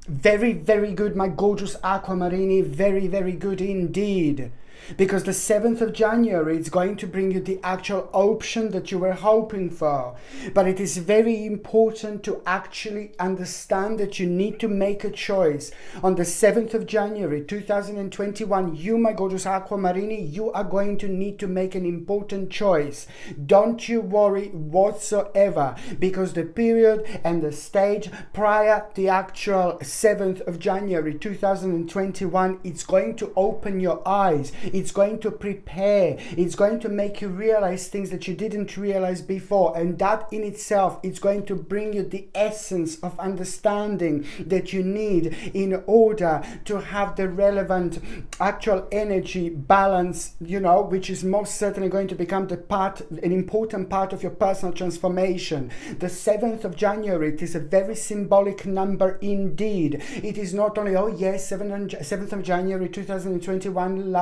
Very, very good, my gorgeous Aquamarini. Very, very good indeed. Because the 7th of January is going to bring you the actual option that you were hoping for. But it is very important to actually understand that you need to make a choice. On the 7th of January 2021, you, my gorgeous Aquamarini, you are going to need to make an important choice. Don't you worry whatsoever, because the period and the stage prior the actual 7th of January 2021, it's going to open your eyes. It's going to prepare. It's going to make you realize things that you didn't realize before. And that in itself, it's going to bring you the essence of understanding that you need in order to have the relevant actual energy balance, you know, which is most certainly going to become an important part of your personal transformation. The 7th of January, it is a very symbolic number indeed. It is not only, oh yes, 7th of January 2021,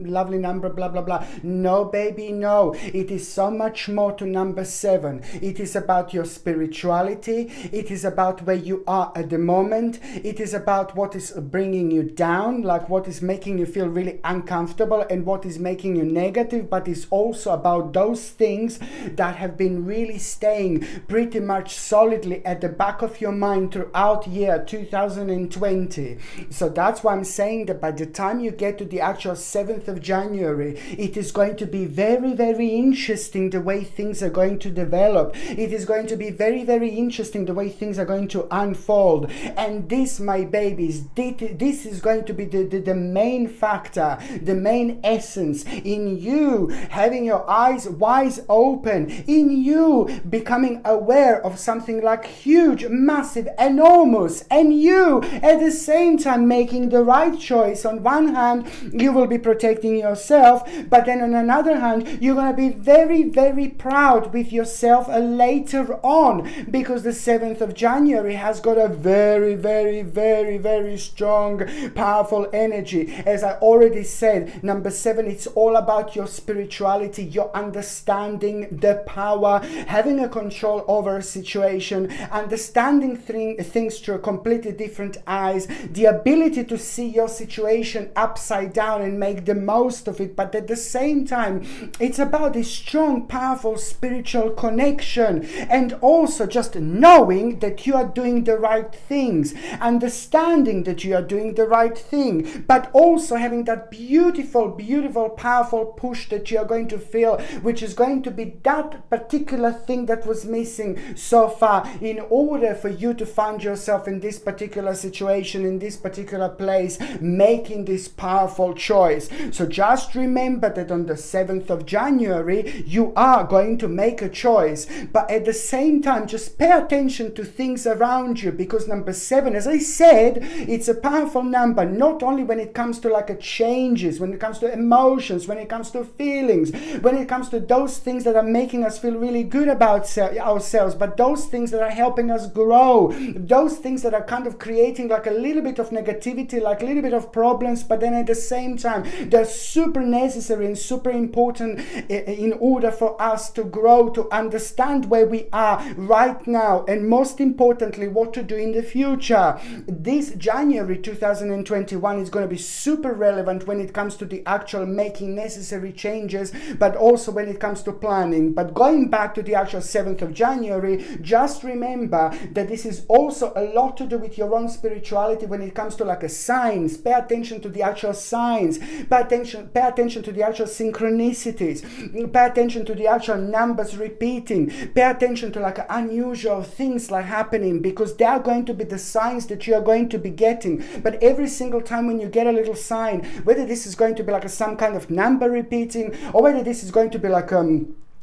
lovely number, blah blah blah. No baby, no. It is so much more to number 7. It is about your spirituality. It is about where you are at the moment. It is about what is bringing you down, like what is making you feel really uncomfortable and what is making you negative. But it's also about those things that have been really staying pretty much solidly at the back of your mind throughout year 2020. So that's why I'm saying that by the time you get to the actual 7th of January, it is going to be very, very interesting the way things are going to develop. It is going to be very, very interesting the way things are going to unfold. And this, my babies, this is going to be the main factor, the main essence in you having your eyes wide open, in you becoming aware of something like huge, massive, enormous, and you at the same time making the right choice. On one hand, you will be protecting yourself, but then on another hand, you're going to be very, very proud with yourself later on, because the 7th of January has got a very, very, very, very strong, powerful energy. As I already said, number 7, it's all about your spirituality, your understanding the power, having a control over a situation, understanding things through completely different eyes, the ability to see your situation upside down and make the most of it. But at the same time, it's about this strong, powerful spiritual connection, and also just knowing that you are doing the right things, understanding that you are doing the right thing, but also having that beautiful, beautiful, powerful push that you are going to feel, which is going to be that particular thing that was missing so far in order for you to find yourself in this particular situation, in this particular place, making this powerful choice. So just remember that on the 7th of January, you are going to make a choice, but at the same time, just pay attention to things around you, because number 7, as I said, it's a powerful number, not only when it comes to like a changes, when it comes to emotions, when it comes to feelings, when it comes to those things that are making us feel really good about ourselves, but those things that are helping us grow, those things that are kind of creating like a little bit of negativity, like a little bit of problems, but then at the same time, they're super necessary and super important in order for us to grow, to understand where we are right now, and most importantly, what to do in the future. This January 2021 is going to be super relevant when it comes to the actual making necessary changes, but also when it comes to planning. But going back to the actual 7th of January, just remember that this is also a lot to do with your own spirituality when it comes to like a signs. Pay attention to the actual signs. Pay attention to the actual synchronicities. Pay attention to the actual numbers repeating. Pay attention to like unusual things like happening, because they are going to be the signs that you are going to be getting. But every single time when you get a little sign, whether this is going to be like some kind of number repeating, or whether this is going to be like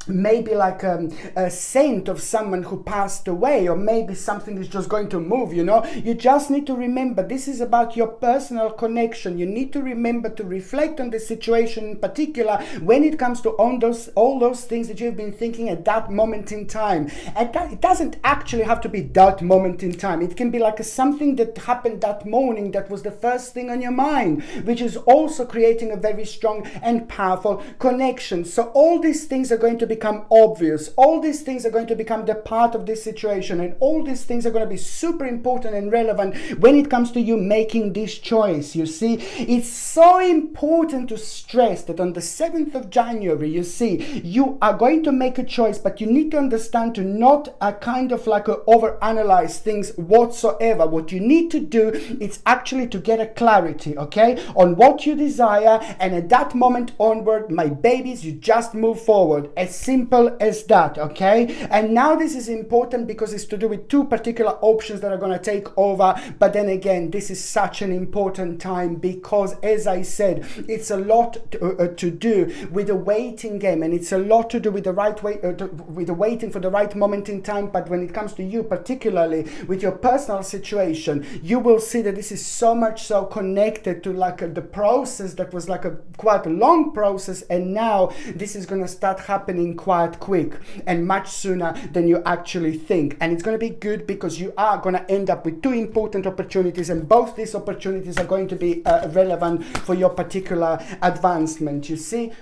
maybe like a scent of someone who passed away, or maybe something is just going to move, you know. You just need to remember this is about your personal connection. You need to remember to reflect on the situation in particular when it comes to all those things that you've been thinking at that moment in time. And it doesn't actually have to be that moment in time. It can be like something that happened that morning that was the first thing on your mind, which is also creating a very strong and powerful connection. So all these things are going to be become obvious. All these things are going to become the part of this situation, and all these things are going to be super important and relevant when it comes to you making this choice. You see, it's so important to stress that on the 7th of January, you see, you are going to make a choice, but you need to understand to not kind of like overanalyze things whatsoever. What you need to do is actually to get a clarity, okay, on what you desire, and at that moment onward, my babies, you just move forward. As simple as that, okay? And now this is important because it's to do with two particular options that are going to take over. But then again, this is such an important time because, as I said, it's a lot to do with the waiting game, and it's a lot to do with the right way, with the waiting for the right moment in time. But when it comes to you, particularly with your personal situation, you will see that this is so much so connected to like the process that was like a quite a long process, and now this is going to start happening quite quick and much sooner than you actually think. And it's going to be good because you are going to end up with two important opportunities, and both these opportunities are going to be relevant for your particular advancement. You see,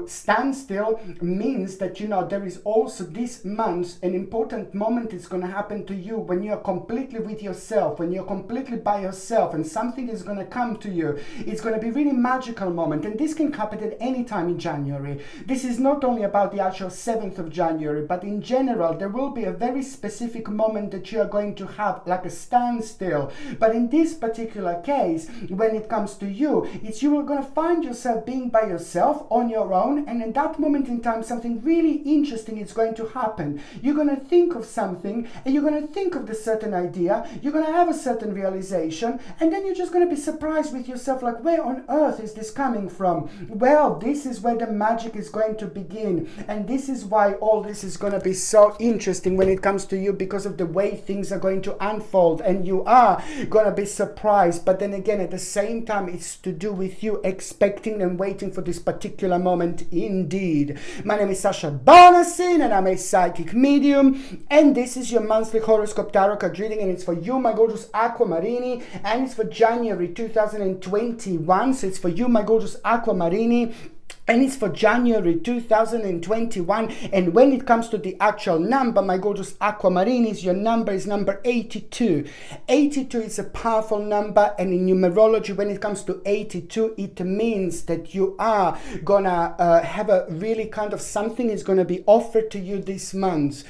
standstill means that, you know, there is also this month an important moment is going to happen to you when you are completely with yourself, when you're completely by yourself, and something is going to come to you. It's going to be really magical moment, and this can happen at any time in January. This is not only about the actual 7th of January, but in general there will be a very specific moment that you are going to have like a standstill. But in this particular case, when it comes to you, it's you are going to find yourself being by yourself on your own, and in that moment in time something really interesting is going to happen. You're going to think of something, and you're going to think of this certain idea, you're going to have a certain realization, and then you're just going to be surprised with yourself, like, where on earth is this coming from? Well, this is where the magic is going to begin, and this is why all this is going to be so interesting when it comes to you, because of the way things are going to unfold, and you are going to be surprised. But then again, at the same time, it's to do with you expecting and waiting for this particular moment indeed. My name is Sasha Bonasin, and I'm a psychic medium, and this is your monthly horoscope tarot card reading, and it's for you, my gorgeous Aquamarini, and it's for January 2021. So it's for you, my gorgeous Aquamarini, and it's for January 2021. And when it comes to the actual number, my gorgeous Aquamarinis, your number is number 82. 82 is a powerful number, and in numerology, when it comes to 82, it means that you are gonna have a really kind of something is gonna be offered to you this month.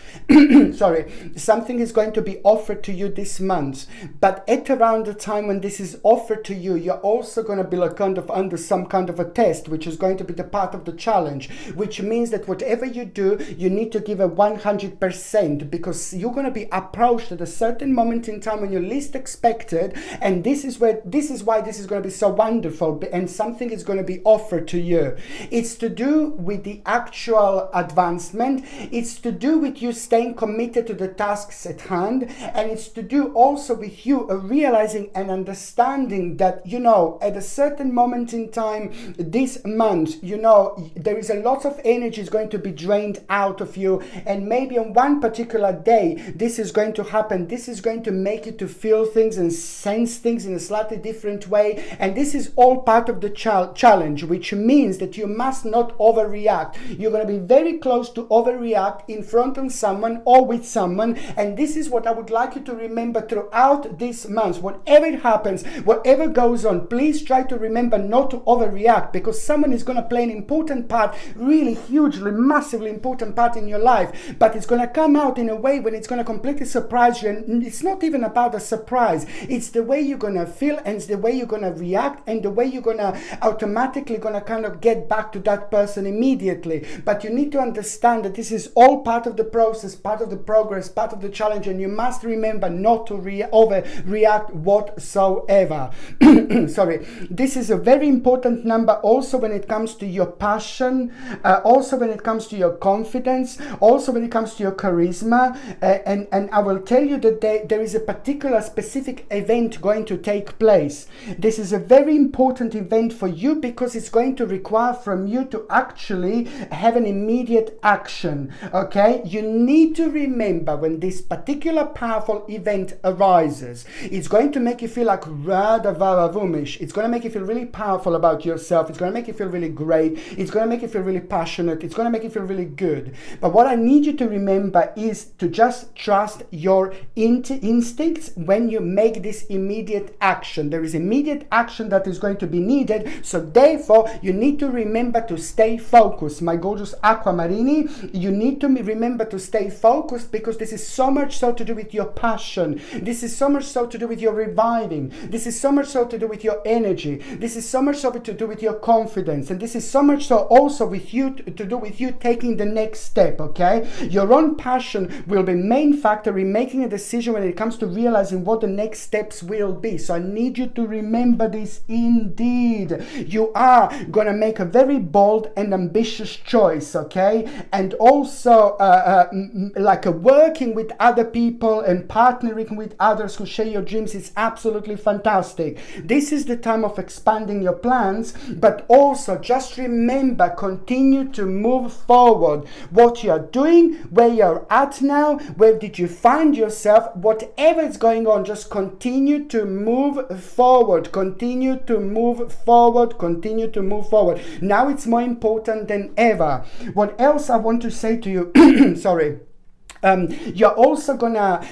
Sorry, something is going to be offered to you this month. But at around the time when this is offered to you, you're also gonna be like kind of under some kind of a test, which is going to be the part of the challenge, which means that whatever you do, you need to give a 100%, because you're going to be approached at a certain moment in time when you're least expected, and this is why this is going to be so wonderful, and something is going to be offered to you. It's to do with the actual advancement, it's to do with you staying committed to the tasks at hand, and it's to do also with you realizing and understanding that, you know, at a certain moment in time this month, you know, there is a lot of energy is going to be drained out of you, and maybe on one particular day this is going to happen. This is going to make you to feel things and sense things in a slightly different way, and this is all part of the challenge, which means that you must not overreact. You're going to be very close to overreact in front of someone or with someone, and this is what I would like you to remember throughout this month. Whatever it happens, whatever goes on, please try to remember not to overreact, because someone is going to play an important part, really hugely, massively important part in your life, but it's going to come out in a way when it's going to completely surprise you, and it's not even about a surprise, it's the way you're going to feel, and it's the way you're going to react, and the way you're going to automatically going to kind of get back to that person immediately. But you need to understand that this is all part of the process, part of the progress, part of the challenge, and you must remember not to overreact whatsoever. Sorry, this is a very important number also when it comes to your passion, also when it comes to your confidence, also when it comes to your charisma, and I will tell you that there is a particular specific event going to take place. This is a very important event for you because it's going to require from you to actually have an immediate action, okay? You need to remember when this particular powerful event arises, it's going to make you feel like it's going to make you feel really powerful about yourself, it's going to make you feel really great, great. It's going to make you feel really passionate. It's going to make you feel really good. But what I need you to remember is to just trust your instincts when you make this immediate action. There is immediate action that is going to be needed. So therefore, you need to remember to stay focused. My gorgeous Aquamarini, you need to remember to stay focused, because this is so much so to do with your passion. This is so much so to do with your reviving. This is so much so to do with your energy. This is so much so to do with your confidence. And this is so much so also with you to do with you taking the next step, okay? Your own passion will be main factor in making a decision when it comes to realizing what the next steps will be. So I need you to remember this indeed. You are going to make a very bold and ambitious choice, okay? And also like working with other people and partnering with others who share your dreams is absolutely fantastic. This is the time of expanding your plans, but also just remember, continue to move forward. What you are doing, where you're at now, where did you find yourself, whatever is going on, just continue to move forward. Continue to move forward. Continue to move forward. Now it's more important than ever. What else I want to say to you, sorry. You're also gonna,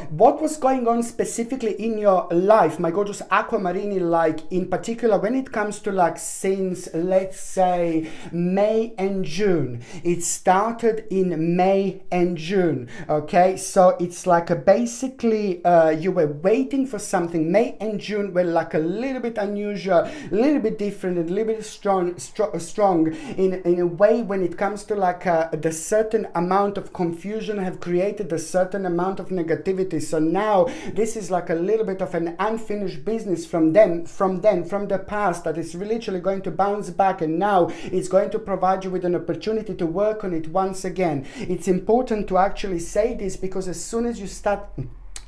what was going on specifically in your life, my gorgeous Aquamarini, like in particular when it comes to like since, let's say, May and June. It started in May and June, okay? So it's like basically you were waiting for something. May and June were like a little bit unusual, a little bit different, and a little bit strong in a way when it comes to like the certain amount of confusion have created a certain amount of negativity. So now this is like a little bit of an unfinished business from the past, that is literally going to bounce back, and now it's going to provide you with an opportunity to work on it once again. It's important to actually say this, because as soon as you start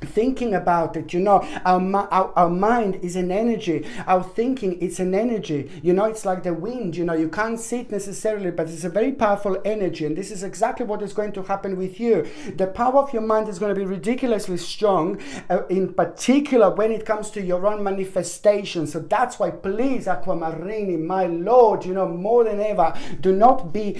thinking about it, our mind is an energy, our thinking is an energy, it's like the wind, you can't see it necessarily, but it's a very powerful energy, and this is exactly what is going to happen with you. The power of your mind is going to be ridiculously strong, in particular when it comes to your own manifestation. So that's why, please, Aquamarini, my lord, more than ever, do not be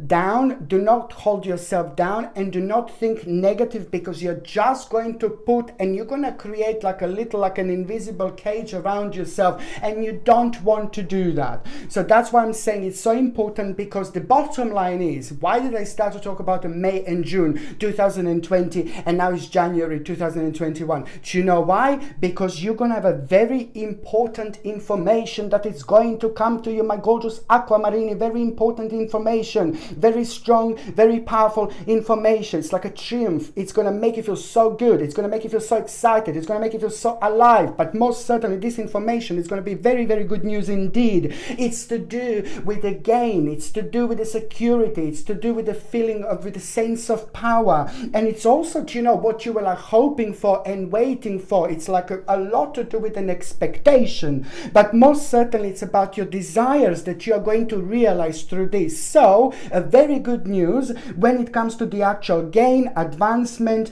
down, do not hold yourself down, and do not think negative, because you're just going to and you're going to create like an invisible cage around yourself, and you don't want to do that. So that's why I'm saying it's so important, because the bottom line is, why did I start to talk about May and June 2020 and now it's January 2021? Do you know why? Because you're going to have a very important information that is going to come to you, my gorgeous Aquamarini. Very important information, very strong, very powerful information. It's like a triumph. It's going to make you feel so good. It's going to make you feel so excited. It's going to make you feel so alive. But most certainly this information is going to be very, very good news indeed. It's to do with the gain. It's to do with the security. It's to do with the feeling of, with the sense of power. And it's also, what you were like hoping for and waiting for. It's like a lot to do with an expectation. But most certainly it's about your desires that you are going to realize through this. So a very good news when it comes to the actual gain, advancement,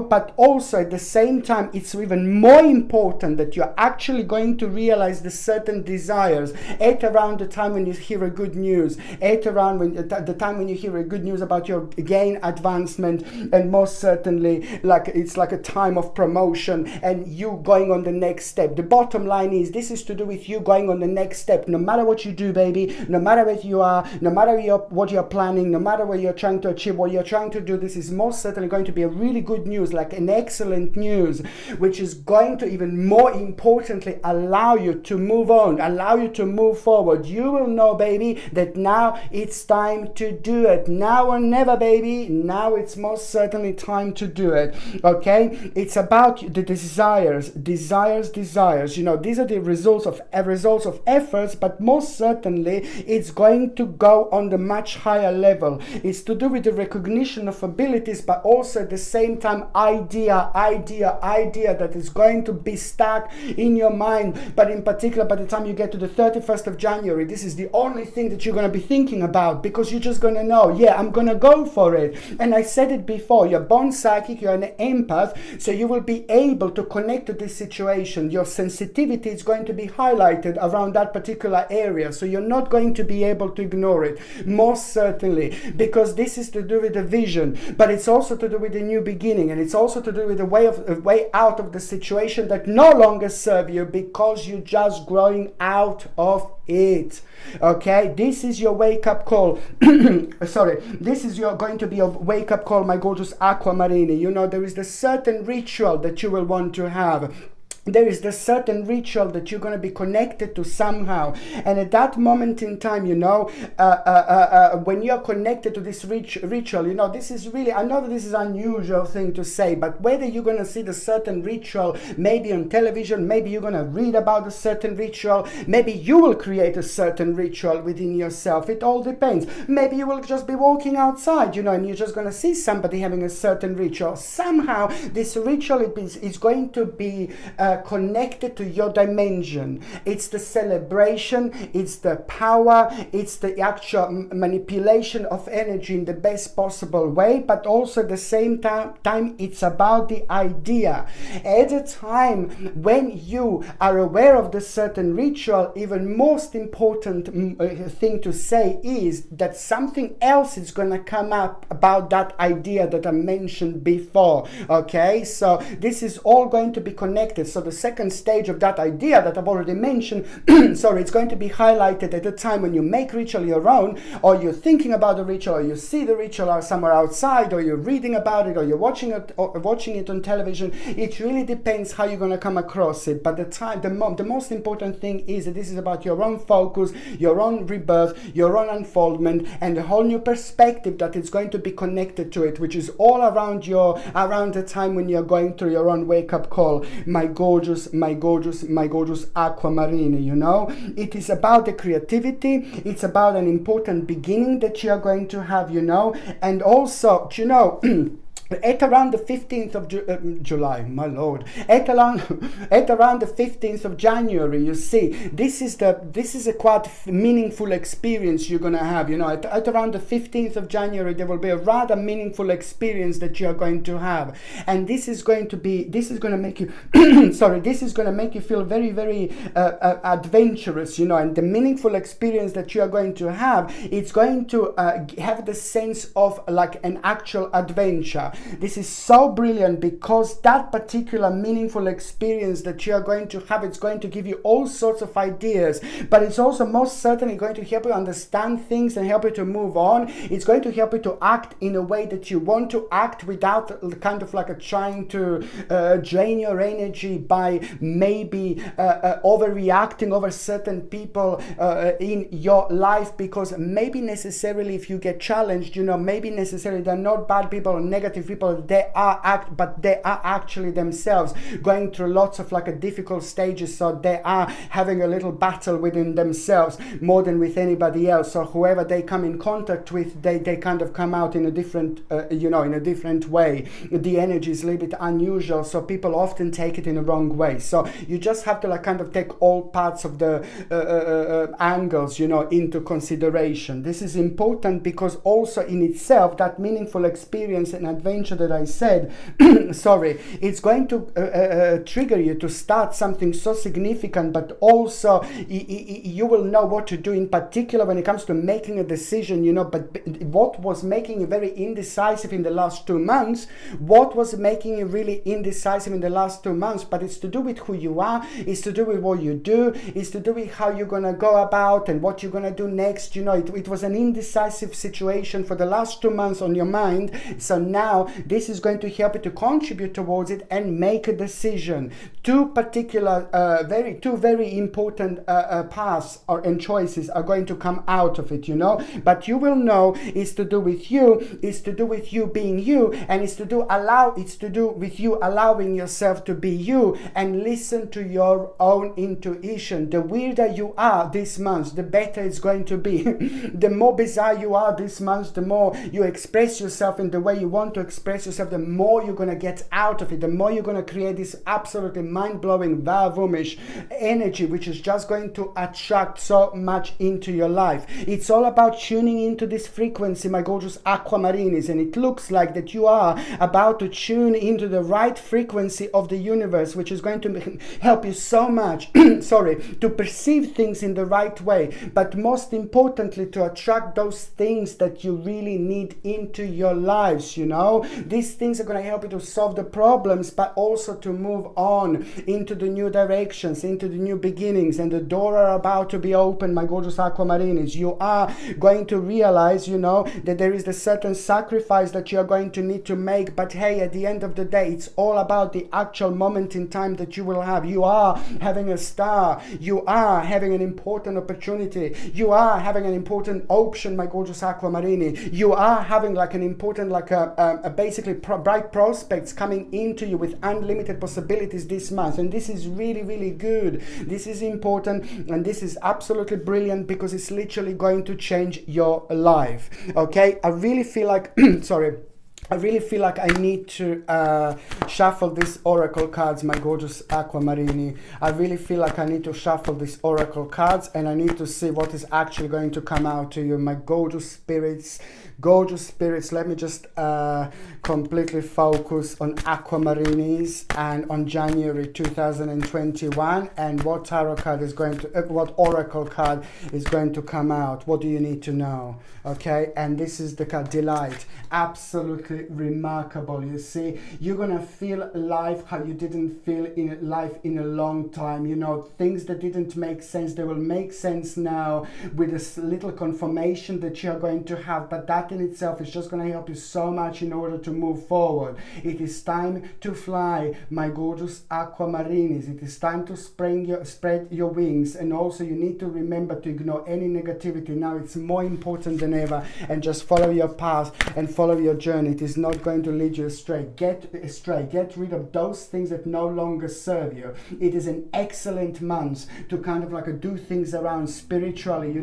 but also at the same time, it's even more important that you're actually going to realize the certain desires at around the time when you hear a good news, at around the time when you hear a good news about your gain, advancement, and most certainly it's like a time of promotion and you going on the next step. The bottom line is, this is to do with you going on the next step. No matter what you do, baby, no matter where you are, no matter what you're planning, no matter what you're trying to achieve, what you're trying to do, this is most certainly going to be a really good news, like an excellent news, which is going to even more importantly allow you to move on, allow you to move forward. You will know, baby, that now it's time to do it. Now or never, baby. Now it's most certainly time to do it. Okay? It's about the desires. These are the results of efforts, but most certainly it's going to go on the much higher level. It's to do with the recognition of abilities, but also at the same time ideas idea that is going to be stuck in your mind. But in particular, by the time you get to the 31st of January, this is the only thing that you're going to be thinking about, because you're just going to know, yeah, I'm going to go for it. And I said it before, you're born psychic, you're an empath, so you will be able to connect to this situation. Your sensitivity is going to be highlighted around that particular area, so you're not going to be able to ignore it, most certainly, because this is to do with the vision, but it's also to do with the new beginning, and it's also to do with the way out of the situation that no longer serve you, because you're just growing out of it. Okay, this is your wake-up call. Sorry, this is going to be a wake-up call, my gorgeous Aquamarini. You know, there is a certain ritual that you will want to have. There is the certain ritual that you're going to be connected to somehow, and at that moment in time, you know, when you're connected to this ritual, you know, this is really, I know that this is an unusual thing to say, but whether you're going to see the certain ritual maybe on television, maybe you're going to read about a certain ritual, maybe you will create a certain ritual within yourself, it all depends. Maybe you will just be walking outside, you know, and you're just going to see somebody having a certain ritual. Somehow this ritual is going to be connected to your dimension. It's the celebration, it's the power, it's the actual manipulation of energy in the best possible way, but also at the same time it's about the idea. At a time when you are aware of the certain ritual, even most important thing to say is that something else is going to come up about that idea that I mentioned before. Okay, so this is all going to be connected. So the second stage of that idea that I've already mentioned, sorry, it's going to be highlighted at the time when you make ritual your own, or you're thinking about the ritual, or you see the ritual or somewhere outside, or you're reading about it, or you're watching it on television. It really depends how you're going to come across it. But the most important thing is that this is about your own focus, your own rebirth, your own unfoldment, and a whole new perspective that is going to be connected to it, which is all around the time when you're going through your own wake-up call, my gorgeous Aquamarini. You know, it is about the creativity, it's about an important beginning that you are going to have, you know, and also, you know, at around the 15th of July, my lord, at around the 15th of January, you see, this is a quite meaningful experience you're gonna have, you know. At around the 15th of January, there will be a rather meaningful experience that you are going to have, and this is going to make you sorry, this is going to make you feel very, very adventurous, you know. And the meaningful experience that you are going to have, it's going to have the sense of like an actual adventure. This is so brilliant, because that particular meaningful experience that you are going to have, it's going to give you all sorts of ideas, but it's also most certainly going to help you understand things and help you to move on. It's going to help you to act in a way that you want to act, without kind of like trying to drain your energy by maybe overreacting over certain people in your life, because maybe necessarily if you get challenged, you know, maybe necessarily they're not bad people or negative people, they are actually themselves going through lots of like a difficult stages, so they are having a little battle within themselves more than with anybody else. So whoever they come in contact with, they kind of come out in a different you know, in a different way. The energy is a little bit unusual, so people often take it in the wrong way. So you just have to like kind of take all parts of the angles, you know, into consideration. This is important because also in itself, that meaningful experience and adventure that I said, sorry, it's going to trigger you to start something so significant, but also you will know what to do, in particular when it comes to making a decision, you know. But what was making you very indecisive in the last 2 months, what was making you really indecisive in the last 2 months, but it's to do with who you are, it's to do with what you do, it's to do with how you're going to go about and what you're going to do next, you know. It was an indecisive situation for the last 2 months on your mind, so now this is going to help you to contribute towards it and make a decision. Two very important paths and choices are going to come out of it, you know. But you will know it's to do with you, it's to do with you being you, and it's to do with you allowing yourself to be you and listen to your own intuition. The weirder you are this month, the better it's going to be. The more bizarre you are this month, the more you express yourself in the way you want to express express yourself, the more you're going to get out of it, the more you're going to create this absolutely mind-blowing, vavomish energy, which is just going to attract so much into your life. It's all about tuning into this frequency, my gorgeous aquamarinis, and it looks like that you are about to tune into the right frequency of the universe, which is going to help you so much to perceive things in the right way, but most importantly to attract those things that you really need into your lives. These things are going to help you to solve the problems, but also to move on into the new directions, into the new beginnings, and the door are about to be open, my gorgeous aquamarinis. You are going to realize, that there is a certain sacrifice that you are going to need to make, but hey, at the end of the day, it's all about the actual moment in time that you will have. You are having a star, you are having an important opportunity, you are having an important option, my gorgeous aquamarini. You are having like an important, basically bright prospects coming into you with unlimited possibilities this month, and this is really, really good. This is important, and this is absolutely brilliant because it's literally going to change your life. Okay, I really feel like I need to shuffle these oracle cards, my gorgeous aquamarini. I really feel like I need to shuffle these oracle cards, and I need to see what is actually going to come out to you, my gorgeous spirits. Let me just completely focus on aquamarinis and on January 2021, and what tarot card is going to what oracle card is going to come out. What do you need to know? Okay, and this is the card Delight. Absolutely remarkable. You see, you're gonna feel life how you didn't feel in life in a long time. Things that didn't make sense, they will make sense now with this little confirmation that you're going to have, but that in itself is just going to help you so much in order to move forward. It is time to fly, my gorgeous aquamarinis. It is time to spread your wings, and also you need to remember to ignore any negativity. Now it's more important than ever, and just follow your path and follow your journey. It is not going to lead you astray. Get rid of those things that no longer serve you. It is an excellent month to kind of do things around spiritually,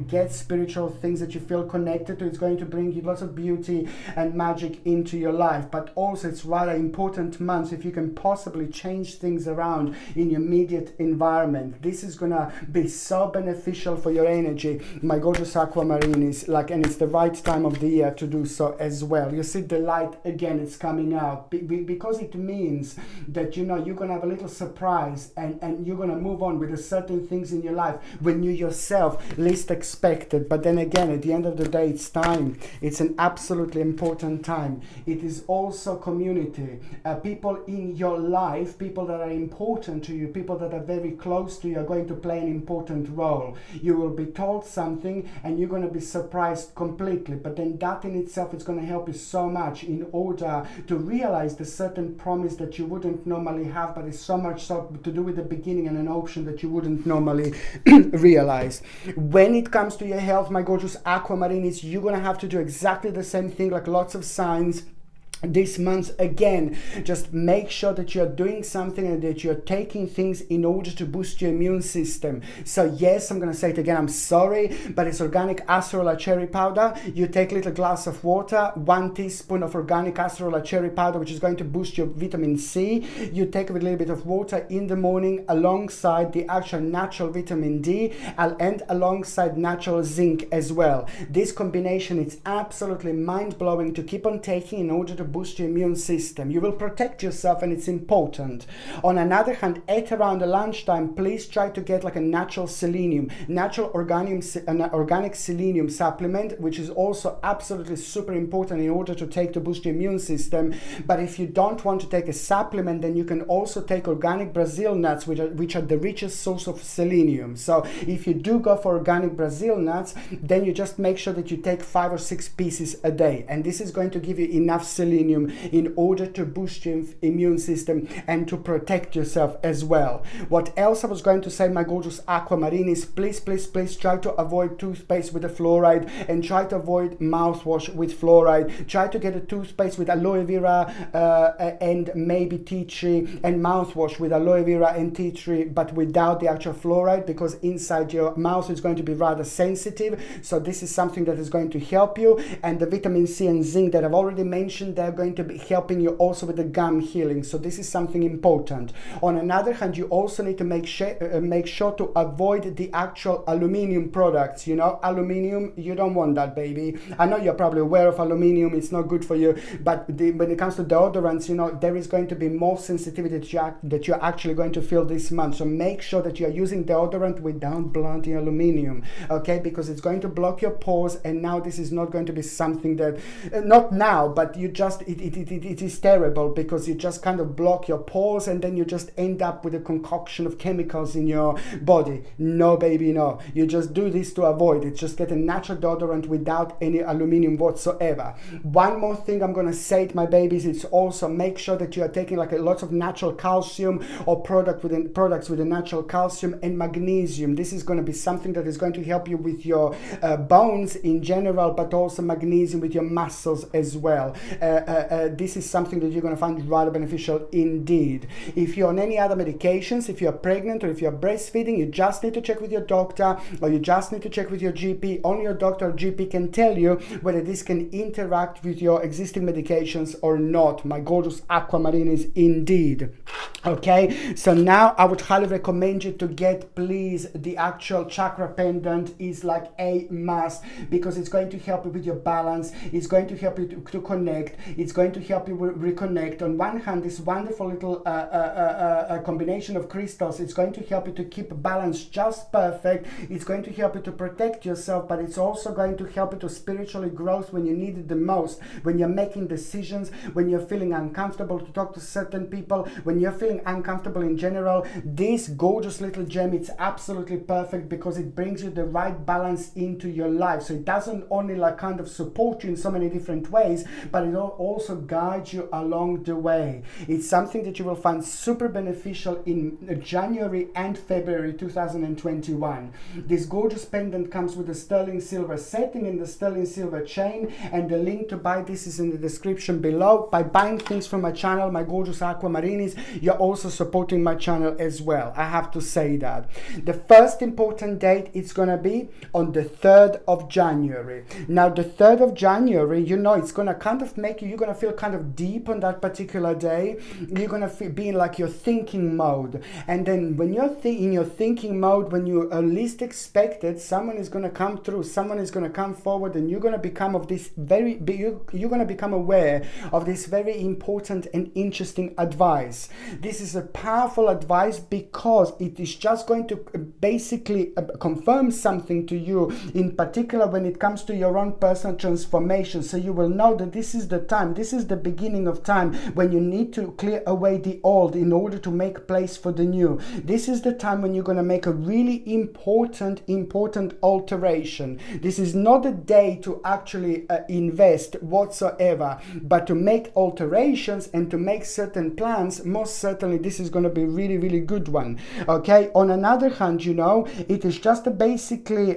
get spiritual things that you feel connected to. It's going to bring you lots of beauty and magic into your life, but also it's rather important month if you can possibly change things around in your immediate environment. This is gonna be so beneficial for your energy, my gorgeous aquamarinis, and it's the right time of the year to do so as well. You see the light again, it's coming out because it means that you're gonna have a little surprise, and you're gonna move on with certain things in your life when you yourself least expected. But then again, at the end of the day, it's time. It's an absolutely important time. It is also community. People in your life, people that are important to you, people that are very close to you are going to play an important role. You will be told something and you're going to be surprised completely, but then that in itself is going to help you so much in order to realize the certain promise that you wouldn't normally have, but it's so much so to do with the beginning and an option that you wouldn't normally realize. When it comes to your health, my gorgeous aquamarinis, you're going to have to do exactly the same thing, like lots of signs this month. Again, just make sure that you're doing something and that you're taking things in order to boost your immune system. So yes, I'm going to say it again, I'm sorry, but it's organic acerola cherry powder. You take a little glass of water, 1 teaspoon of organic acerola cherry powder, which is going to boost your vitamin C. You take a little bit of water in the morning alongside the actual natural vitamin D and alongside natural zinc as well. This combination is absolutely mind-blowing to keep on taking in order to boost your immune system. You will protect yourself, and it's important. On another hand, at around the lunchtime, please try to get like a natural selenium, organic selenium supplement, which is also absolutely super important in order to take to boost your immune system. But if you don't want to take a supplement, then you can also take organic Brazil nuts, which are the richest source of selenium. So if you do go for organic Brazil nuts, then you just make sure that you take 5 or 6 pieces a day, and this is going to give you enough selenium in order to boost your immune system and to protect yourself as well. What else I was going to say, my gorgeous aquamarinis, please try to avoid toothpaste with the fluoride, and try to avoid mouthwash with fluoride. Try to get a toothpaste with aloe vera and maybe tea tree, and mouthwash with aloe vera and tea tree, but without the actual fluoride, because inside your mouth is going to be rather sensitive. So this is something that is going to help you. And the vitamin C and zinc that I've already mentioned there, are going to be helping you also with the gum healing. So this is something important. On another hand, you also need to make sure to avoid the actual aluminium products. You know, aluminium, you don't want that, baby. I know you're probably aware of aluminium, it's not good for you, but when it comes to deodorants, you know, there is going to be more sensitivity that you're actually going to feel this month. So make sure that you're using deodorant without bloody aluminium, okay, because it's going to block your pores. And now this is not going to be something that not now, but you just it is terrible, because you just kind of block your pores and then you just end up with a concoction of chemicals in your body. No, baby, no. You just do this to avoid it. Just get a natural deodorant without any aluminium whatsoever. One more thing I'm going to say to my babies, it's also make sure that you are taking like a lot of natural calcium or products with a natural calcium and magnesium. This is going to be something that is going to help you with your bones in general, but also magnesium with your muscles as well. This is something that you're going to find rather beneficial indeed. If you're on any other medications, if you're pregnant or if you're breastfeeding, you just need to check with your doctor, or you just need to check with your GP. Only your doctor or GP can tell you whether this can interact with your existing medications or not, my gorgeous aquamarines indeed. Okay, so now I would highly recommend you to get, please, the actual chakra pendant. Is like a must, because it's going to help you with your balance, it's going to help you to connect, it's going to help you reconnect. On one hand, this wonderful little combination of crystals, it's going to help you to keep balance just perfect, it's going to help you to protect yourself, but it's also going to help you to spiritually grow when you need it the most, when you're making decisions, when you're feeling uncomfortable to talk to certain people, when you're feeling uncomfortable in general. This gorgeous little gem, it's absolutely perfect, because it brings you the right balance into your life. So it doesn't only like kind of support you in so many different ways, but it also guides you along the way. It's something that you will find super beneficial in January and February 2021. This gorgeous pendant comes with a sterling silver setting and the sterling silver chain, and the link to buy this is in the description below. By buying things from my channel, my gorgeous aquamarinis, you're also supporting my channel as well. I have to say that. The first important date, it's gonna be on the 3rd of January. Now the 3rd of January, you know, it's gonna kind of make you, you're gonna feel kind of deep on that particular day. You're gonna be in like your thinking mode, and then when you're in your thinking mode, when you are least expected, someone is gonna come through, someone is gonna come forward, and you're gonna become of this you're gonna become aware of this very important and interesting advice. This is a powerful advice, because it is just going to basically confirm something to you, in particular when it comes to your own personal transformation. So you will know that this is the time, this is the beginning of time when you need to clear away the old in order to make place for the new. This is the time when you're going to make a really important alteration. This is not a day to actually invest whatsoever, but to make alterations and to make certain plans. Most certainly this is going to be really good one. Okay, on another hand, you know, it is just a basically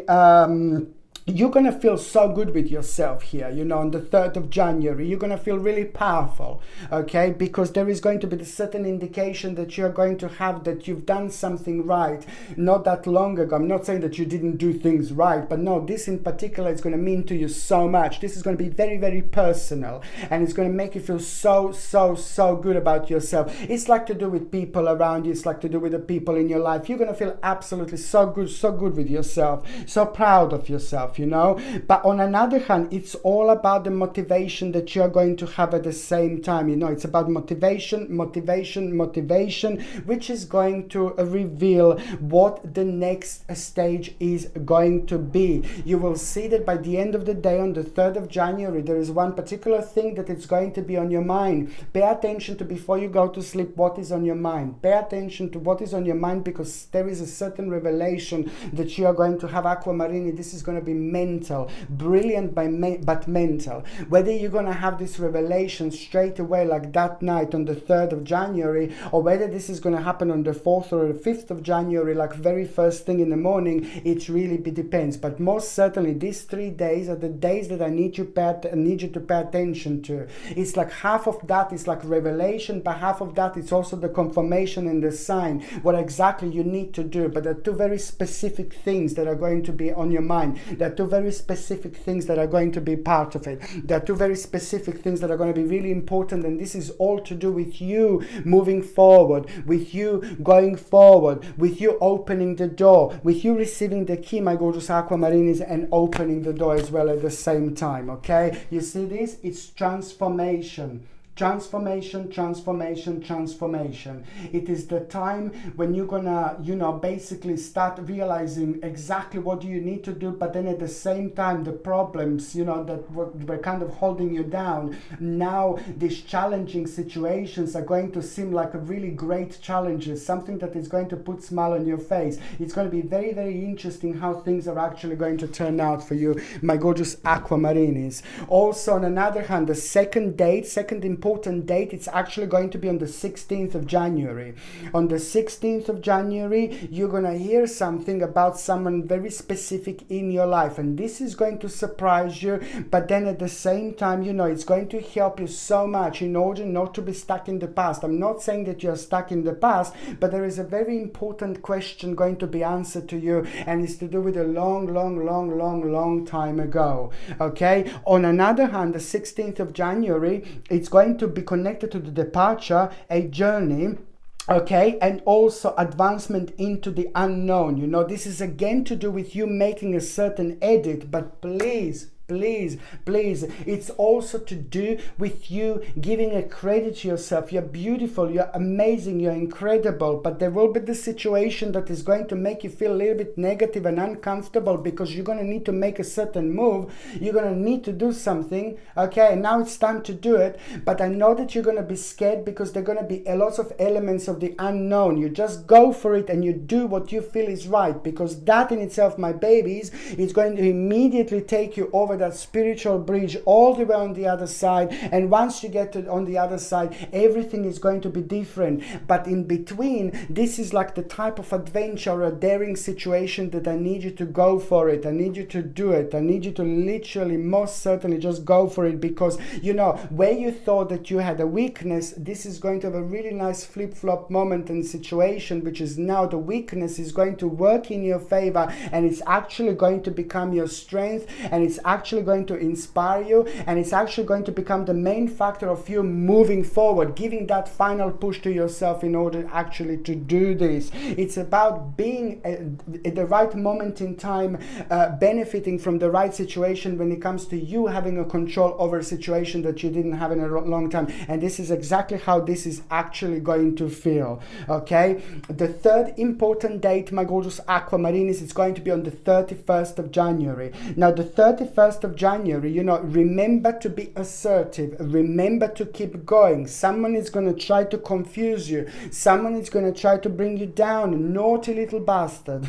you're going to feel so good with yourself here, you know, on the 3rd of January. You're going to feel really powerful, okay, because there is going to be a certain indication that you're going to have that you've done something right not that long ago. I'm not saying that you didn't do things right, but no, this in particular is going to mean to you so much. This is going to be very personal, and it's going to make you feel so good about yourself. It's like to do with people around you, it's like to do with the people in your life. You're going to feel absolutely so good with yourself, so proud of yourself, you know. But on another hand, it's all about the motivation that you're going to have at the same time, you know. It's about motivation, which is going to reveal what the next stage is going to be. You will see that by the end of the day, on the 3rd of January, there is one particular thing that is going to be on your mind. Pay attention to, before you go to sleep, what is on your mind. Pay attention to what is on your mind, because there is a certain revelation that you are going to have, Aquamarini. This is going to be mental, brilliant but mental. Whether you're going to have this revelation straight away like that night on the 3rd of January, or whether this is going to happen on the 4th or the 5th of January, like very first thing in the morning, it really depends. But most certainly these 3 days are the days that I need you to pay attention to. It's like half of that is like revelation, but half of that is also the confirmation and the sign, what exactly you need to do. But there are two very specific things that are going to be on your mind. There are are two very specific things that are going to be part of it. There are two very specific things that are going to be really important, and this is all to do with you moving forward, with you going forward, with you opening the door, with you receiving the key, my gorgeous aquamarinis, and opening the door as well at the same time, okay? You see this? It's transformation. Transformation, transformation, transformation. It is the time when you're gonna, basically start realizing exactly what do you need to do, but then at the same time, the problems, that were kind of holding you down, now these challenging situations are going to seem like a really great challenges, something that is going to put a smile on your face. It's going to be very, very interesting how things are actually going to turn out for you, my gorgeous aquamarinis. Also, on another hand, the second important date, it's actually going to be on the 16th of January. On the 16th of January, you're going to hear something about someone very specific in your life, and this is going to surprise you, but then at the same time, it's going to help you so much in order not to be stuck in the past. I'm not saying that you're stuck in the past, but there is a very important question going to be answered to you, and it's to do with a long time ago, okay? On another hand, the 16th of January, it's going to be connected to the departure, a journey, okay, and also advancement into the unknown. This is again to do with you making a certain edit, but please, it's also to do with you giving a credit to yourself. You're beautiful, you're amazing, you're incredible, but there will be the situation that is going to make you feel a little bit negative and uncomfortable, because you're going to need to make a certain move, you're going to need to do something, okay, and now it's time to do it. But I know that you're going to be scared, because there are going to be a lot of elements of the unknown. You just go for it and you do what you feel is right, because that in itself, my babies, is going to immediately take you over that spiritual bridge all the way on the other side. And once you get on the other side, everything is going to be different. But in between, this is like the type of adventure or a daring situation that I need you to go for it. I need you to do it. I need you to literally, most certainly, just go for it, because where you thought that you had a weakness, this is going to have a really nice flip-flop moment and situation, which is now the weakness is going to work in your favor, and it's actually going to become your strength, and it's actually going to inspire you, and it's actually going to become the main factor of you moving forward, giving that final push to yourself in order actually to do this. It's about being at the right moment in time, benefiting from the right situation when it comes to you having a control over a situation that you didn't have in a long time. And this is exactly how this is actually going to feel, okay? The third important date, my gorgeous aquamarinis, is going to be on the 31st of January. Now, the 31st of January, remember to be assertive. Remember to keep going. Someone is going to try to confuse you. Someone is going to try to bring you down. Naughty little bastard.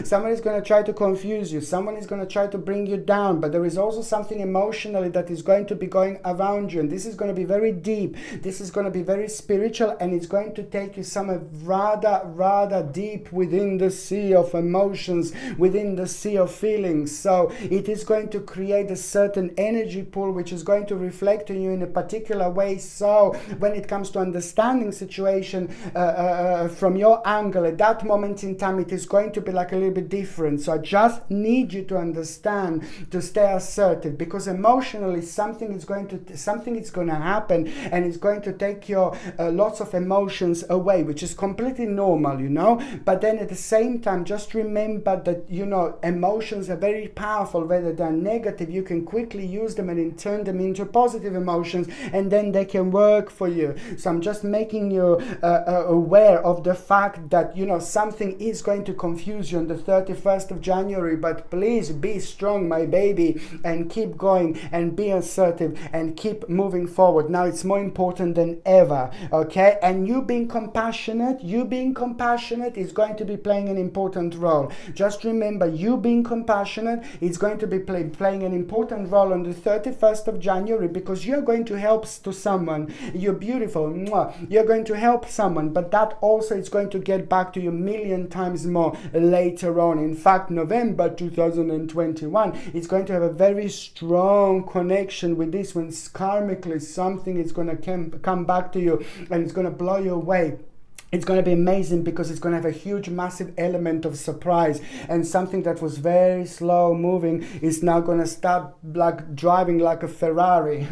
Someone is going to try to confuse you. Someone is going to try to bring you down. But there is also something emotionally that is going to be going around you. And this is going to be very deep. This is going to be very spiritual. And it's going to take you somewhere rather deep within the sea of emotions, within the sea of feelings. So it is going to create a certain energy pool which is going to reflect on you in a particular way. So when it comes to understanding situation from your angle at that moment in time, it is going to be like a little bit different. So I just need you to understand, to stay assertive, because emotionally something is going to happen, and it's going to take your lots of emotions away, which is completely normal, but then at the same time, just remember that emotions are very powerful. Whether they're negative, you can quickly use them and then turn them into positive emotions, and then they can work for you. So I'm just making you aware of the fact that something is going to confuse you on the 31st of January, but please be strong, my baby, and keep going and be assertive and keep moving forward. Now it's more important than ever, okay? And you being compassionate is going to be playing an important role. Just remember, you being compassionate is going to be playing an important role on the 31st of January, because you're going to help to someone. You're beautiful. You're going to help someone, but that also is going to get back to you a million times more later on. In fact, November 2021 is going to have a very strong connection with this, when karmically something is going to come back to you, and it's going to blow you away. It's going to be amazing because it's going to have a huge, massive element of surprise, and something that was very slow moving is now going to start like driving like a Ferrari,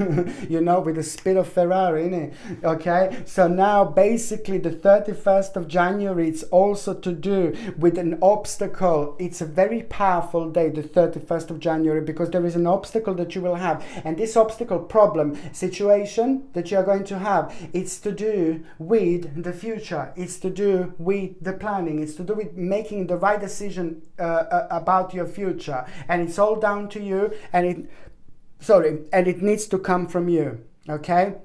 you know, with the speed of Ferrari, innit? Okay, so now basically the 31st of January, it's also to do with an obstacle. It's a very powerful day, the 31st of January, because there is an obstacle that you will have, and this obstacle, problem, situation that you are going to have, it's to do with the future. It's to do with the planning. It's to do with making the right decision about your future, and it's all down to you. And it needs to come from you. Okay.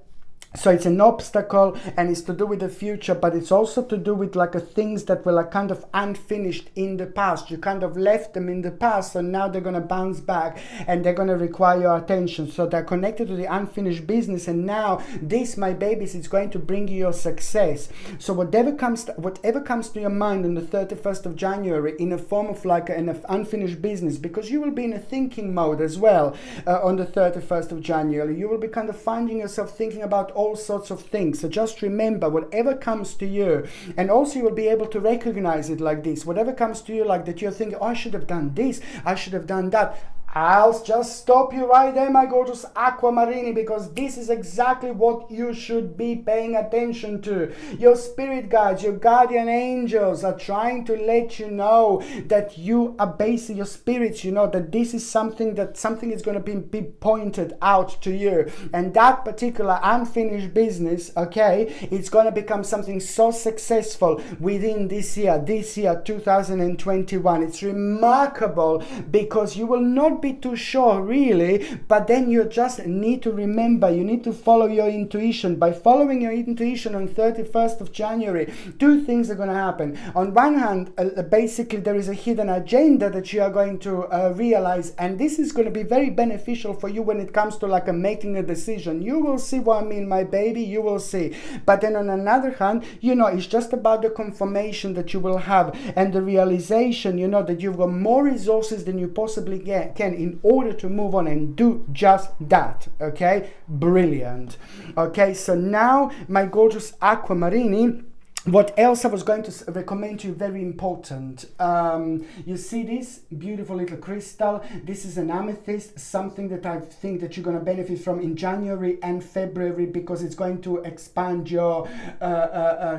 So it's an obstacle, and it's to do with the future, but it's also to do with like things that were like kind of unfinished in the past. You kind of left them in the past, so now they're going to bounce back and they're going to require your attention. So they're connected to the unfinished business, and now this, my babies, is going to bring you your success. So whatever comes to your mind on the 31st of January in a form of like an unfinished business, because you will be in a thinking mode as well on the 31st of January. You will be kind of finding yourself thinking about all sorts of things. So just remember, whatever comes to you, and also you will be able to recognize it like this. Whatever comes to you like that, you're thinking, oh, I should have done this, I should have done that. I'll just stop you right there, my gorgeous Aquamarini, because this is exactly what you should be paying attention to. Your spirit guides, your guardian angels are trying to let you know that you are basically, your spirits, you know, that this is something is going to be pointed out to you. And that particular unfinished business, okay, it's going to become something so successful within this year 2021. It's remarkable because you will not be too sure really, but then you just need to remember, you need to follow your intuition. By following your intuition on 31st of January, two things are going to happen. On one hand, basically there is a hidden agenda that you are going to realize, and this is going to be very beneficial for you when it comes to like making a decision. You will see what I mean, my baby, you will see. But then on another hand, you know, it's just about the confirmation that you will have and the realization, you know, that you've got more resources than you possibly can in order to move on and do just that. Okay, brilliant. Okay, so now my gorgeous Aquamarini, what else I was going to recommend to you, very important. You see this beautiful little crystal. This is an amethyst, something that I think that you're going to benefit from in January and February, because it's going to expand your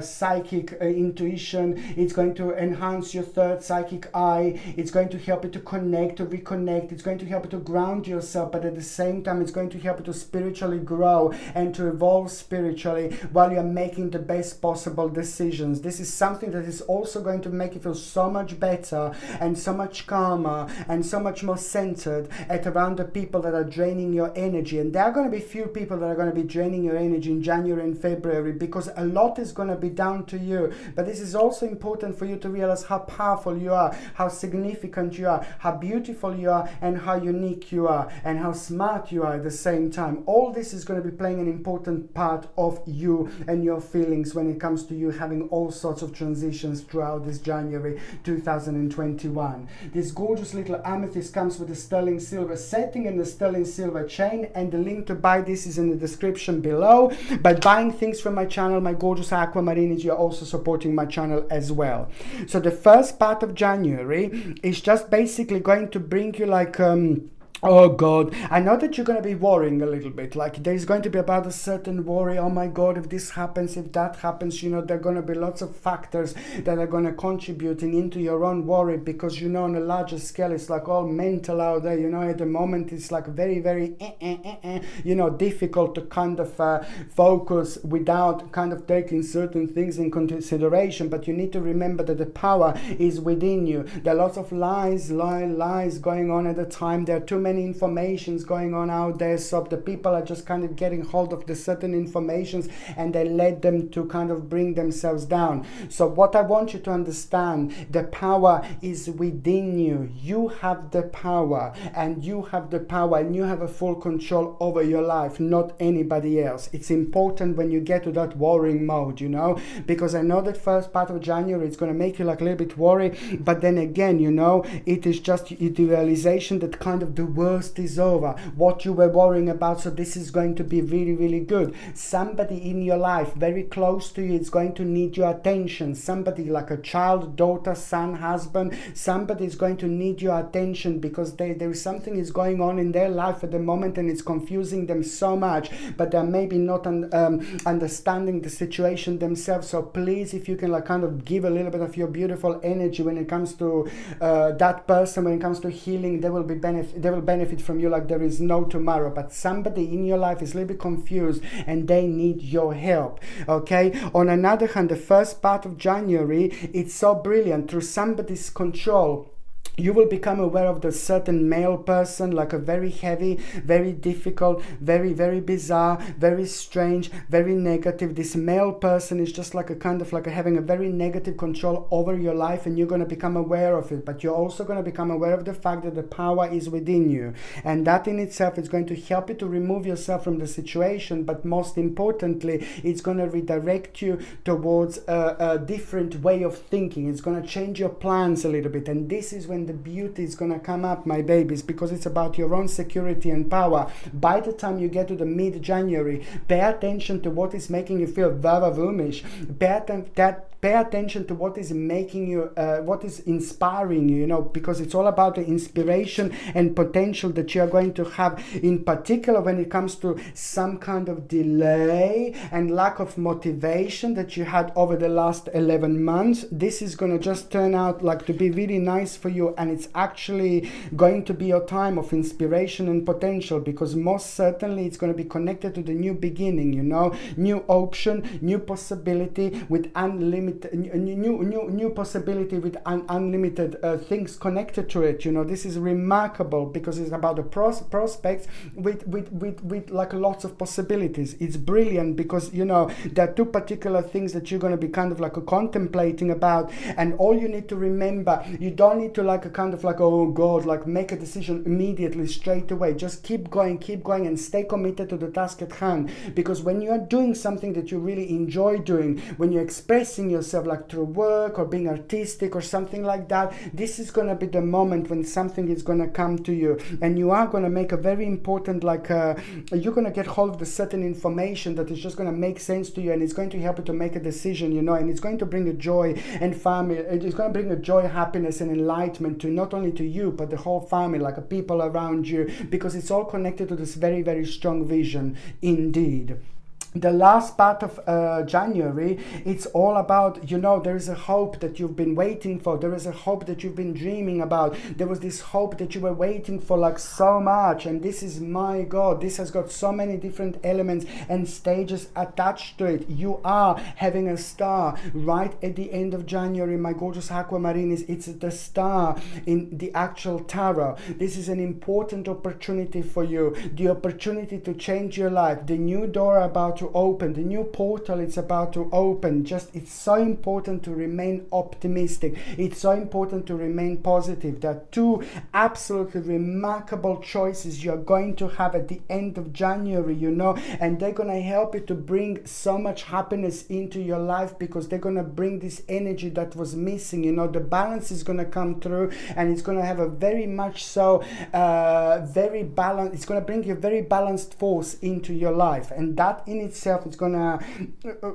psychic intuition. It's going to enhance your third psychic eye. It's going to help you to connect, to reconnect. It's going to help you to ground yourself, but at the same time, it's going to help you to spiritually grow and to evolve spiritually while you're making the best possible decisions. This is something that is also going to make you feel so much better and so much calmer and so much more centered at around the people that are draining your energy. And there are going to be few people that are going to be draining your energy in January and February, because a lot is going to be down to you. But this is also important for you to realize how powerful you are, how significant you are, how beautiful you are, and how unique you are, and how smart you are at the same time. All this is going to be playing an important part of you and your feelings when it comes to you having all sorts of transitions throughout this January 2021. This gorgeous little amethyst comes with a sterling silver setting and the sterling silver chain, and the link to buy this is in the description below. By buying things from my channel, my gorgeous Aquamarinis, you're also supporting my channel as well. So the first part of January is just basically going to bring you like oh God, I know that you're going to be worrying a little bit. Like there's going to be about a certain worry. Oh my God, if this happens, if that happens, you know, there are going to be lots of factors that are going to contributing into your own worry, because, you know, on a larger scale, it's like all mental out there. You know, at the moment, it's like very, very, you know, difficult to kind of focus without kind of taking certain things in consideration. But you need to remember that the power is within you. There are lots of lies going on at the time. There are too many informations going on out there, so the people are just kind of getting hold of the certain informations and they let them to kind of bring themselves down. So what I want you to understand, the power is within you. You have the power, and you have the power, and you have a full control over your life, not anybody else. It's important when you get to that worrying mode, you know, because I know that first part of January it's going to make you like a little bit worried, but then again, you know, it is just the realization that kind of the worst is over, what you were worrying about. So this is going to be really, really good. Somebody in your life very close to you is going to need your attention. Somebody like a child, daughter, son, husband, somebody is going to need your attention because there is something is going on in their life at the moment and it's confusing them so much, but they're maybe not understanding the situation themselves. So please, if you can like kind of give a little bit of your beautiful energy when it comes to that person, when it comes to healing, they will benefit from you like there is no tomorrow. But somebody in your life is a little bit confused and they need your help. Okay, on another hand, the first part of January, it's so brilliant. Through somebody's control, you will become aware of the certain male person, like a very heavy, very difficult, very, very bizarre, very strange, very negative. This male person is just like a kind of like having a very negative control over your life, and you're going to become aware of it. But you're also going to become aware of the fact that the power is within you. And that in itself is going to help you to remove yourself from the situation. But most importantly, it's going to redirect you towards a different way of thinking. It's going to change your plans a little bit. And this is when the beauty is going to come up, my babies, because it's about your own security and power. By the time you get to the mid-January, pay attention to what is making you feel vavavoomish. Pay attention to what is making you, what is inspiring you, because it's all about the inspiration and potential that you are going to have, in particular when it comes to some kind of delay and lack of motivation that you had over the last 11 months. This is going to just turn out like to be really nice for you, and it's actually going to be your time of inspiration and potential, because most certainly it's going to be connected to the new beginning, new option, new possibility with unlimited new possibility with unlimited things connected to it. This is remarkable because it's about the prospects with like lots of possibilities. It's brilliant because there are two particular things that you're going to be kind of like contemplating about, and all you need to remember, you don't need to like a kind of like, oh God, like make a decision immediately straight away. Just keep going and stay committed to the task at hand, because when you are doing something that you really enjoy doing, when you're expressing yourself like through work or being artistic or something like that, this is going to be the moment when something is going to come to you, and you are going to make a very important you're going to get hold of the certain information that is just going to make sense to you, and it's going to help you to make a decision, and it's going to bring a joy and family. It's going to bring a joy, happiness and enlightenment to not only to you but the whole family, like people around you, because it's all connected to this very, very strong vision indeed. The last part of January, it's all about, there is a hope that you've been waiting for. There is a hope that you've been dreaming about. There was this hope that you were waiting for like so much. And this is, my God, this has got so many different elements and stages attached to it. You are having a star right at the end of January, my gorgeous Aquamarinis. It's the star in the actual tarot. This is an important opportunity for you. The opportunity to change your life. The new door about to open, the new portal it's about to open. It's so important to remain optimistic. It's so important to remain positive. There are two absolutely remarkable choices you're going to have at the end of January, and they're going to help you to bring so much happiness into your life, because they're going to bring this energy that was missing. The balance is going to come through, and it's going to have a very much so very balanced, it's going to bring you a very balanced force into your life, and that in itself is gonna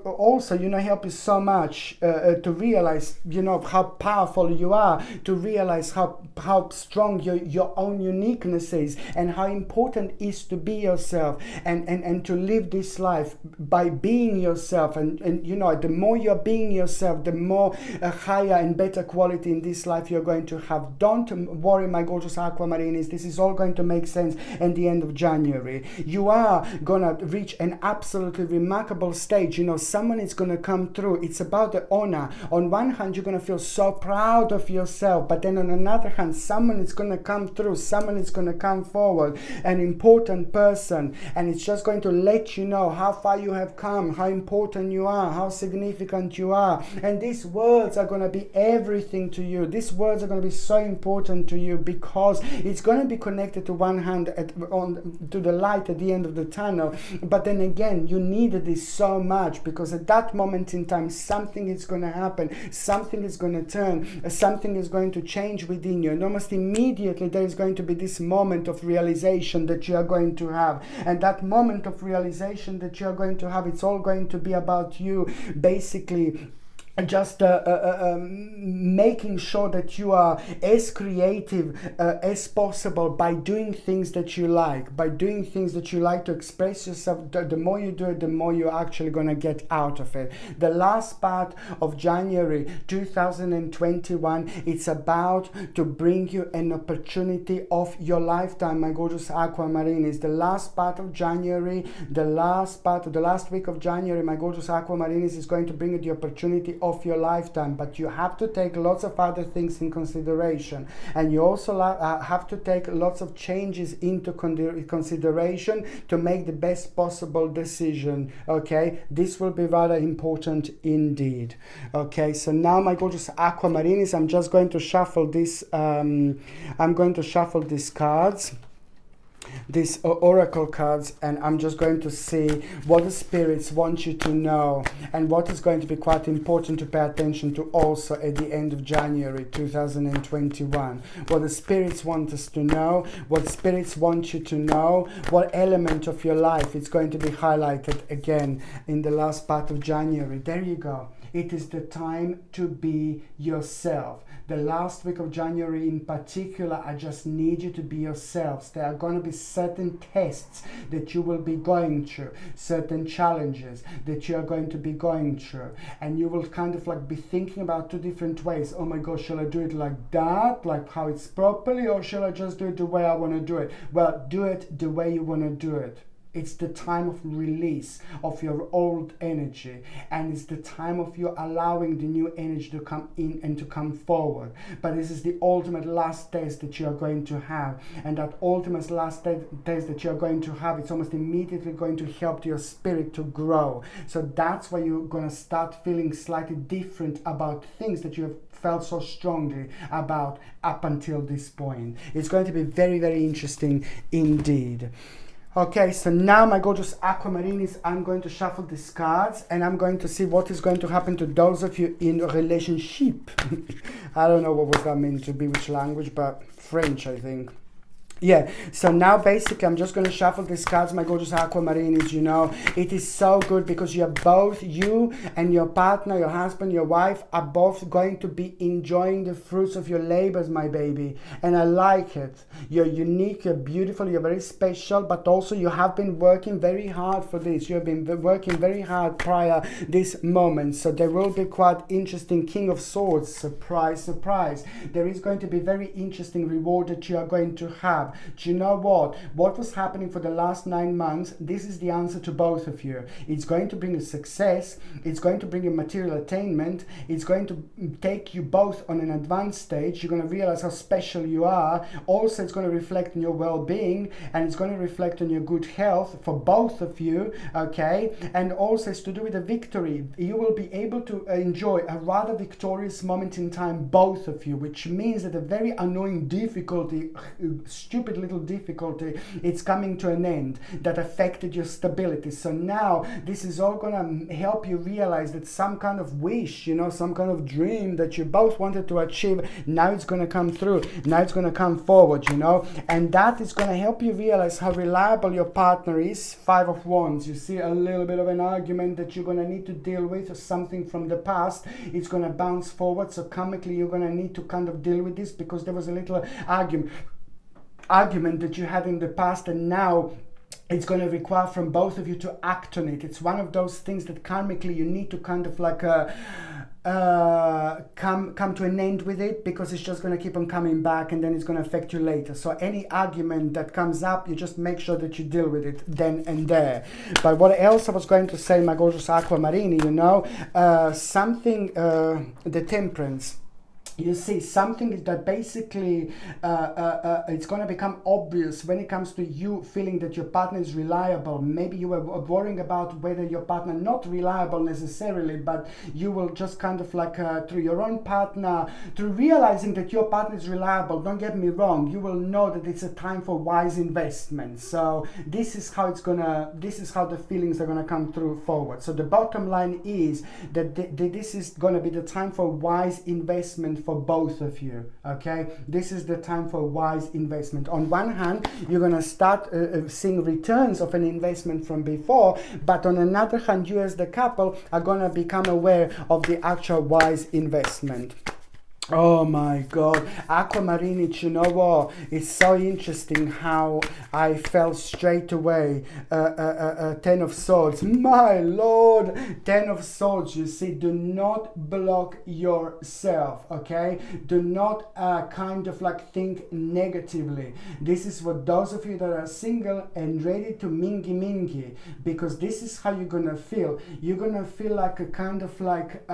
also help you so much to realize how powerful you are, to realize how strong your own uniqueness is, and how important it is to be yourself and to live this life by being yourself, and the more you're being yourself, the more higher and better quality in this life you're going to have. Don't worry, my gorgeous Aquamarinis, this is all going to make sense at the end of January. You are gonna reach an absolutely remarkable stage. Someone is going to come through. It's about the honor. On one hand, you're going to feel so proud of yourself, but then on another hand, someone is going to come through. Someone is going to come forward, an important person, and it's just going to let you know how far you have come, how important you are, how significant you are. And these words are going to be everything to you. These words are going to be so important to you, because it's going to be connected to one hand to the light at the end of the tunnel, but then again, you needed this so much, because at that moment in time, something is going to happen, something is going to turn, something is going to change within you. And almost immediately there is going to be this moment of realization that you are going to have. And that moment of realization that you are going to have, it's all going to be about you basically just making sure that you are as creative as possible by doing things that you like, to express yourself. The more you do it, the more you're actually going to get out of it. The last part of January 2021, it's about to bring you an opportunity of your lifetime, my gorgeous Aquamarine. It's the last part of January, the last week of January, my gorgeous Aquamarines, is going to bring you the opportunity of your lifetime. But you have to take lots of other things in consideration, and you also have to take lots of changes into consideration to make the best possible decision. Okay, this will be rather important indeed. Okay, so now, my gorgeous Aquamarines, I'm just going to shuffle this. I'm going to shuffle these cards, these oracle cards, and I'm just going to see what the spirits want you to know, and what is going to be quite important to pay attention to also at the end of January 2021. What the spirits want us to know, what spirits want you to know, what element of your life is going to be highlighted again in the last part of January. There you go. It is the time to be yourself. The last week of January in particular, I just need you to be yourselves. There are going to be certain tests that you will be going through, certain challenges that you are going to be going through, and you will kind of like be thinking about two different ways. Oh my gosh, shall I do it like that, like how it's properly, or shall I just do it the way I want to do it? Well, do it the way you want to do it. It's the time of release of your old energy, and it's the time of you allowing the new energy to come in and to come forward. But this is the ultimate last test that you are going to have, and that ultimate last test that you are going to have, it's almost immediately going to help your spirit to grow. So that's why you're going to start feeling slightly different about things that you have felt so strongly about up until this point. It's going to be very, very interesting indeed. Okay, so now, my gorgeous Aquamarines, I'm going to shuffle these cards, and I'm going to see what is going to happen to those of you in a relationship. I don't know what was that meant to be, which language, but French, I think. Yeah, so now basically I'm just going to shuffle these cards, my gorgeous Aquamarines. You know, it is so good because you're both, you and your partner, your husband, your wife, are both going to be enjoying the fruits of your labors, my baby. And I like it. You're unique, you're beautiful, you're very special, but also you have been working very hard for this. You have been working very hard prior this moment. So there will be quite interesting King of Swords. Surprise, surprise. There is going to be very interesting reward that you are going to have. Do you know what was happening for the last 9 months? This is the answer to both of you. It's going to bring you success, it's going to bring you material attainment, it's going to take you both on an advanced stage. You're going to realize how special you are. Also, it's going to reflect on your well-being, and it's going to reflect on your good health for both of you. Okay, and also it's to do with a victory. You will be able to enjoy a rather victorious moment in time, both of you, which means that a very annoying difficulty, stupid little difficulty, it's coming to an end that affected your stability. So now this is all gonna help you realize that some kind of wish, you know, some kind of dream that you both wanted to achieve, now it's gonna come through, now it's gonna come forward, you know, and that is gonna help you realize how reliable your partner is. 5 of Wands, you see a little bit of an argument that you're gonna need to deal with, or something from the past, it's gonna bounce forward. So karmically you're gonna need to kind of deal with this, because there was a little argument that you had in the past, and now it's going to require from both of you to act on it. It's one of those things that karmically you need to kind of like come to an end with it, because it's just going to keep on coming back, and then it's going to affect you later. So any argument that comes up, you just make sure that you deal with it then and there. But what else I was going to say, my gorgeous Aquamarine, you know, the Temperance. you see something that basically it's going to become obvious when it comes to you feeling that your partner is reliable. Maybe you were worrying about whether your partner not reliable necessarily, but you will just kind of like through your own partner, through realizing that your partner is reliable. Don't get me wrong, you will know that it's a time for wise investment. So this is how the feelings are gonna come through forward. So the bottom line is that this is gonna be the time for wise investment for both of you. Okay, this is the time for wise investment. On one hand, you're gonna start seeing returns of an investment from before, but on another hand, you as the couple are gonna become aware of the actual wise investment. Oh my God, Aquamarine, you know what? It's so interesting how I felt straight away. 10 of Swords, my Lord, 10 of Swords. You see, do not block yourself, okay? Do not kind of like think negatively. This is for those of you that are single and ready to mingy, because this is how you're gonna feel. You're gonna feel like a kind of like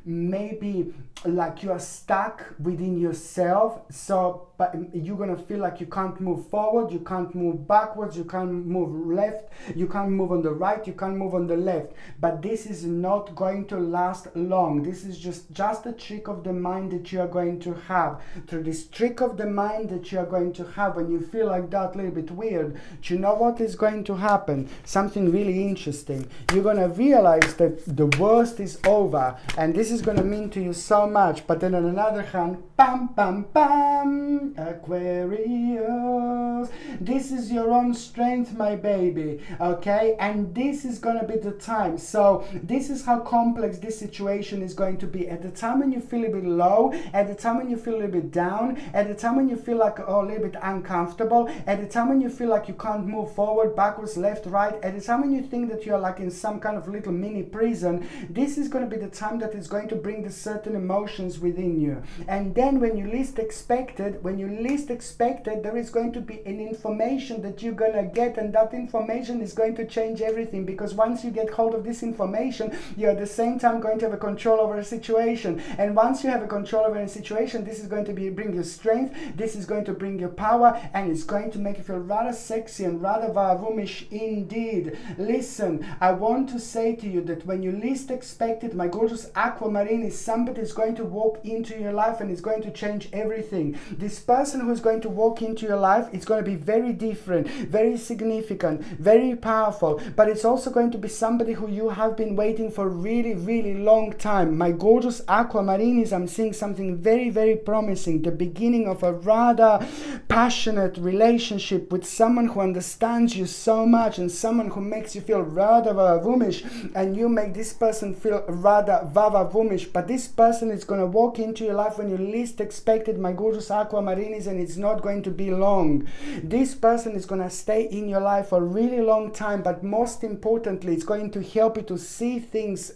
maybe like you are stuck within yourself. So but you're gonna feel like you can't move forward, you can't move backwards, you can't move left, you can't move on the right, you can't move on the left. But this is not going to last long. This is just a trick of the mind that you are going to have. Through this trick of the mind that you are going to have, when you feel like that, a little bit weird, do you know what is going to happen? Something really interesting. You're gonna realize that the worst is over, and this is gonna mean to you so much. But then on another hand, bam, bam, bam, Aquarius, this is your own strength, my baby, okay? And this is gonna be the time. So this is how complex this situation is going to be. At the time when you feel a bit low, at the time when you feel a little bit down, at the time when you feel like a little bit uncomfortable, at the time when you feel like you can't move forward, backwards, left, right, at the time when you think that you're like in some kind of little mini prison, this is going to be the time that is going to bring the certain emotions within you. And then when you least expect it, there is going to be an information that you're gonna get, and that information is going to change everything, because once you get hold of this information, you're at the same time going to have a control over a situation. And once you have a control over a situation, this is going to bring you strength, this is going to bring you power, and it's going to make you feel rather sexy and rather vavomish indeed. Listen, I want to say to you that when you least expect it, my gorgeous Aquamarine, is somebody is going to walk into your life and is going to change everything. This person who is going to walk into your life, it's going to be very different, very significant, very powerful, but it's also going to be somebody who you have been waiting for really, really long time. My gorgeous Aquamarines, I'm seeing something very, very promising, the beginning of a rather passionate relationship with someone who understands you so much, and someone who makes you feel rather vavavumish, and you make this person feel rather vavavumish. But this person is going to walk into your life when you least expect it, my gorgeous Aquamarines, and it's not going to be long. This person is going to stay in your life for a really long time, but most importantly, it's going to help you to see things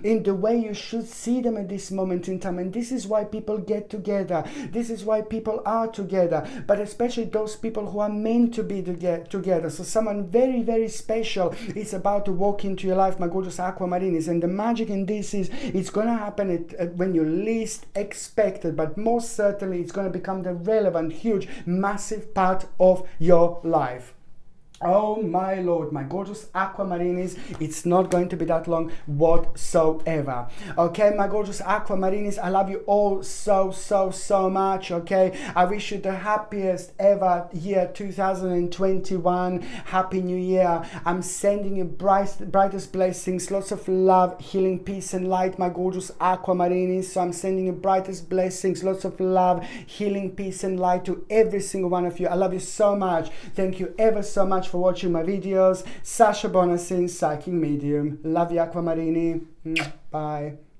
in the way you should see them at this moment in time. And this is why people get together. This is why people are together, but especially those people who are meant to be together. So someone very, very special is about to walk into your life, my gorgeous Aquamarines, and the magic in this is it's going to happen when you least expect it, but most certainly it's going to become the relevant, huge, massive part of your life. Oh my Lord, my gorgeous Aquamarines, it's not going to be that long whatsoever. Okay, my gorgeous Aquamarines, I love you all so, so, so much, okay? I wish you the happiest ever year 2021. Happy New Year. I'm sending you brightest blessings, lots of love, healing, peace, and light, my gorgeous Aquamarines. So I'm sending you brightest blessings, lots of love, healing, peace, and light to every single one of you. I love you so much. Thank you ever so much for watching my videos. Sasha Bonasin, Psychic Medium. Love you, Aquamarine. Bye.